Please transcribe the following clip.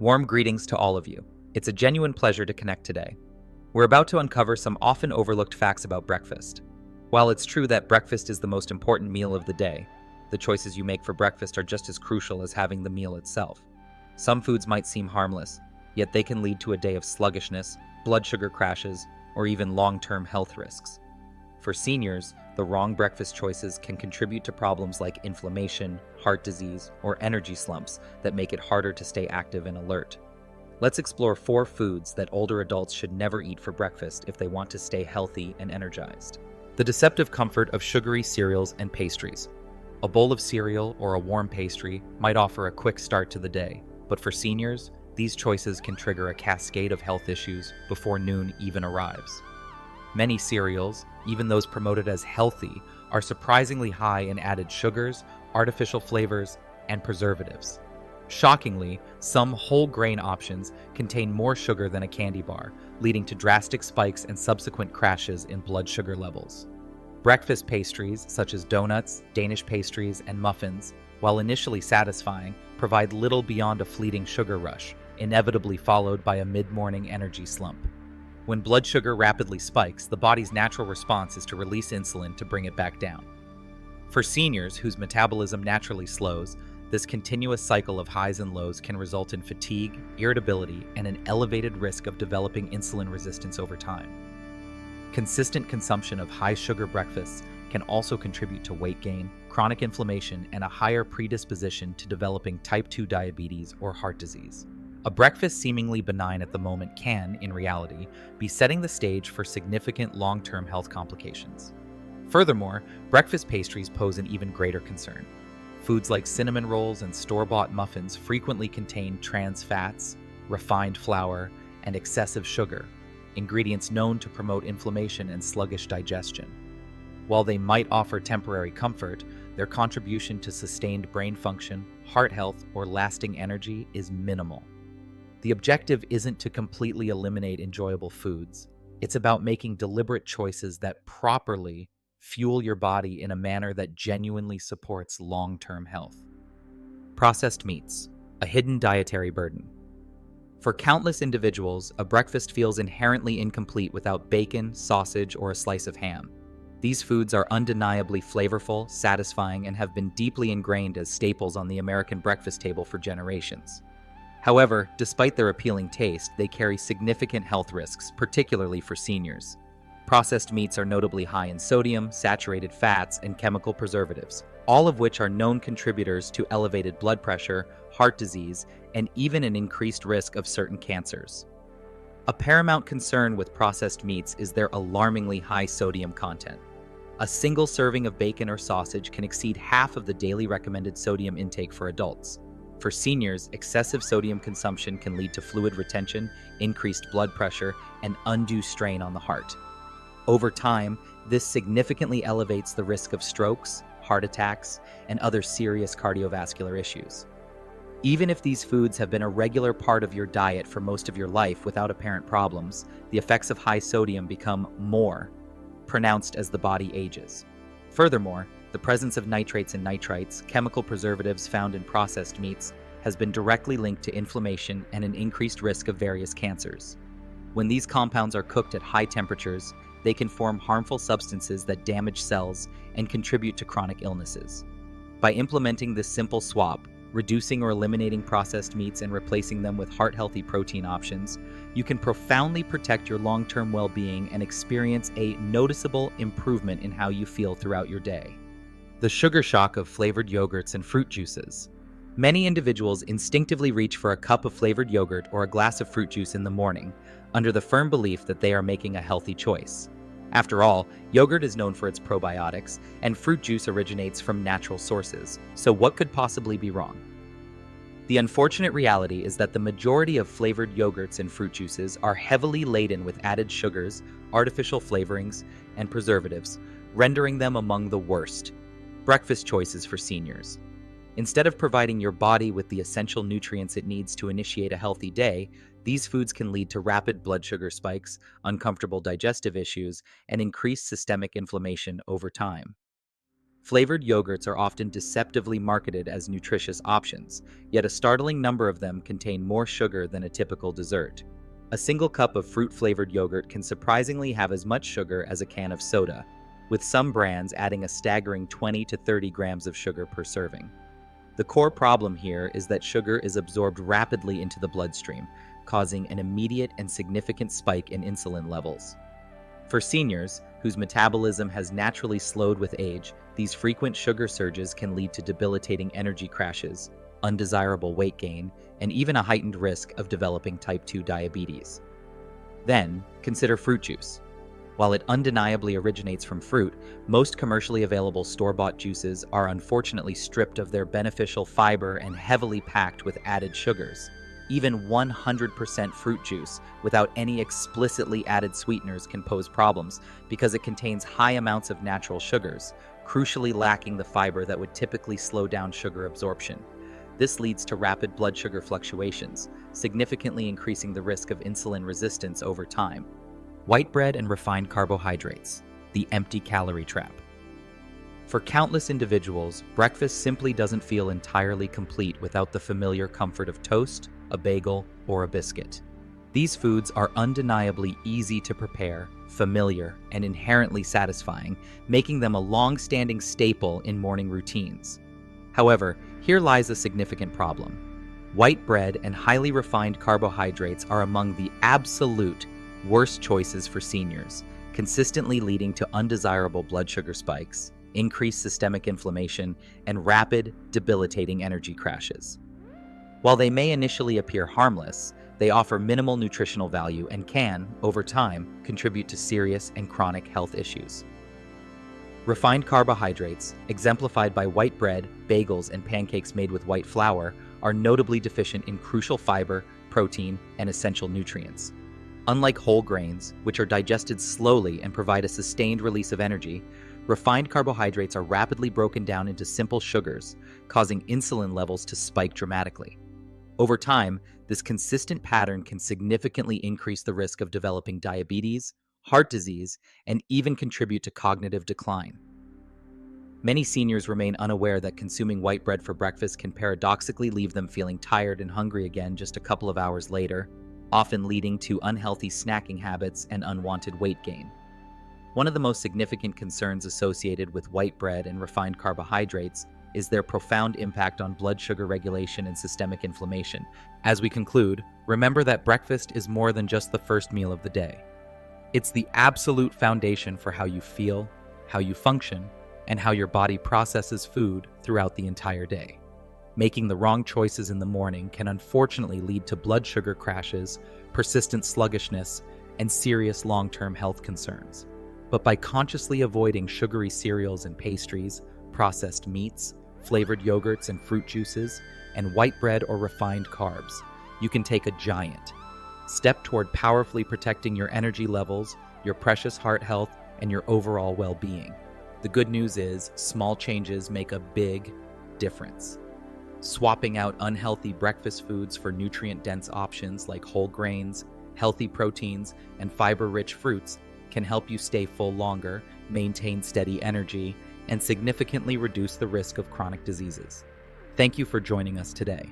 Warm greetings to all of you. It's a genuine pleasure to connect today. We're about to uncover some often overlooked facts about breakfast. While it's true that breakfast is the most important meal of the day, the choices you make for breakfast are just as crucial as having the meal itself. Some foods might seem harmless, yet they can lead to a day of sluggishness, blood sugar crashes, or even long-term health risks. For seniors, the wrong breakfast choices can contribute to problems like inflammation, heart disease, or energy slumps that make it harder to stay active and alert. Let's explore 4 foods that older adults should never eat for breakfast if they want to stay healthy and energized. The deceptive comfort of sugary cereals and pastries. A bowl of cereal or a warm pastry might offer a quick start to the day, but for seniors, these choices can trigger a cascade of health issues before noon even arrives. Many cereals, even those promoted as healthy, are surprisingly high in added sugars, artificial flavors, and preservatives. Shockingly, some whole grain options contain more sugar than a candy bar, leading to drastic spikes and subsequent crashes in blood sugar levels. Breakfast pastries, such as donuts, Danish pastries, and muffins, while initially satisfying, provide little beyond a fleeting sugar rush, inevitably followed by a mid-morning energy slump. When blood sugar rapidly spikes, the body's natural response is to release insulin to bring it back down. For seniors whose metabolism naturally slows, this continuous cycle of highs and lows can result in fatigue, irritability, and an elevated risk of developing insulin resistance over time. Consistent consumption of high-sugar breakfasts can also contribute to weight gain, chronic inflammation, and a higher predisposition to developing type 2 diabetes or heart disease. A breakfast seemingly benign at the moment can, in reality, be setting the stage for significant long-term health complications. Furthermore, breakfast pastries pose an even greater concern. Foods like cinnamon rolls and store-bought muffins frequently contain trans fats, refined flour, and excessive sugar, ingredients known to promote inflammation and sluggish digestion. While they might offer temporary comfort, their contribution to sustained brain function, heart health, or lasting energy is minimal. The objective isn't to completely eliminate enjoyable foods. It's about making deliberate choices that properly fuel your body in a manner that genuinely supports long-term health. Processed meats, a hidden dietary burden. For countless individuals, a breakfast feels inherently incomplete without bacon, sausage, or a slice of ham. These foods are undeniably flavorful, satisfying, and have been deeply ingrained as staples on the American breakfast table for generations. However, despite their appealing taste, they carry significant health risks, particularly for seniors. Processed meats are notably high in sodium, saturated fats, and chemical preservatives, all of which are known contributors to elevated blood pressure, heart disease, and even an increased risk of certain cancers. A paramount concern with processed meats is their alarmingly high sodium content. A single serving of bacon or sausage can exceed half of the daily recommended sodium intake for adults. For seniors, excessive sodium consumption can lead to fluid retention, increased blood pressure, and undue strain on the heart. Over time, this significantly elevates the risk of strokes, heart attacks, and other serious cardiovascular issues. Even if these foods have been a regular part of your diet for most of your life without apparent problems, the effects of high sodium become more pronounced as the body ages. Furthermore, the presence of nitrates and nitrites, chemical preservatives found in processed meats, has been directly linked to inflammation and an increased risk of various cancers. When these compounds are cooked at high temperatures, they can form harmful substances that damage cells and contribute to chronic illnesses. By implementing this simple swap, reducing or eliminating processed meats and replacing them with heart-healthy protein options, you can profoundly protect your long-term well-being and experience a noticeable improvement in how you feel throughout your day. The sugar shock of flavored yogurts and fruit juices. Many individuals instinctively reach for a cup of flavored yogurt or a glass of fruit juice in the morning, under the firm belief that they are making a healthy choice. After all, yogurt is known for its probiotics, and fruit juice originates from natural sources, so what could possibly be wrong? The unfortunate reality is that the majority of flavored yogurts and fruit juices are heavily laden with added sugars, artificial flavorings, and preservatives, rendering them among the worst breakfast choices for seniors. Instead of providing your body with the essential nutrients it needs to initiate a healthy day, these foods can lead to rapid blood sugar spikes, uncomfortable digestive issues, and increased systemic inflammation over time. Flavored yogurts are often deceptively marketed as nutritious options, yet a startling number of them contain more sugar than a typical dessert. A single cup of fruit-flavored yogurt can surprisingly have as much sugar as a can of soda, with some brands adding a staggering 20 to 30 grams of sugar per serving. The core problem here is that sugar is absorbed rapidly into the bloodstream, causing an immediate and significant spike in insulin levels. For seniors, whose metabolism has naturally slowed with age, these frequent sugar surges can lead to debilitating energy crashes, undesirable weight gain, and even a heightened risk of developing type 2 diabetes. Then, consider fruit juice. While it undeniably originates from fruit, most commercially available store-bought juices are unfortunately stripped of their beneficial fiber and heavily packed with added sugars. Even 100% fruit juice without any explicitly added sweeteners can pose problems because it contains high amounts of natural sugars, crucially lacking the fiber that would typically slow down sugar absorption. This leads to rapid blood sugar fluctuations, significantly increasing the risk of insulin resistance over time. White bread and refined carbohydrates, the empty calorie trap. For countless individuals, breakfast simply doesn't feel entirely complete without the familiar comfort of toast, a bagel, or a biscuit. These foods are undeniably easy to prepare, familiar, and inherently satisfying, making them a long-standing staple in morning routines. However, here lies a significant problem. White bread and highly refined carbohydrates are among the absolute worst choices for seniors, consistently leading to undesirable blood sugar spikes, increased systemic inflammation, and rapid, debilitating energy crashes. While they may initially appear harmless, they offer minimal nutritional value and can, over time, contribute to serious and chronic health issues. Refined carbohydrates, exemplified by white bread, bagels, and pancakes made with white flour, are notably deficient in crucial fiber, protein, and essential nutrients. Unlike whole grains, which are digested slowly and provide a sustained release of energy, refined carbohydrates are rapidly broken down into simple sugars, causing insulin levels to spike dramatically. Over time, this consistent pattern can significantly increase the risk of developing diabetes, heart disease, and even contribute to cognitive decline. Many seniors remain unaware that consuming white bread for breakfast can paradoxically leave them feeling tired and hungry again just a couple of hours later, often leading to unhealthy snacking habits and unwanted weight gain. One of the most significant concerns associated with white bread and refined carbohydrates is their profound impact on blood sugar regulation and systemic inflammation. As we conclude, remember that breakfast is more than just the first meal of the day. It's the absolute foundation for how you feel, how you function, and how your body processes food throughout the entire day. Making the wrong choices in the morning can unfortunately lead to blood sugar crashes, persistent sluggishness, and serious long-term health concerns. But by consciously avoiding sugary cereals and pastries, processed meats, flavored yogurts and fruit juices, and white bread or refined carbs, you can take a giant step toward powerfully protecting your energy levels, your precious heart health, and your overall well-being. The good news is, small changes make a big difference. Swapping out unhealthy breakfast foods for nutrient-dense options like whole grains, healthy proteins, and fiber-rich fruits can help you stay full longer, maintain steady energy, and significantly reduce the risk of chronic diseases. Thank you for joining us today.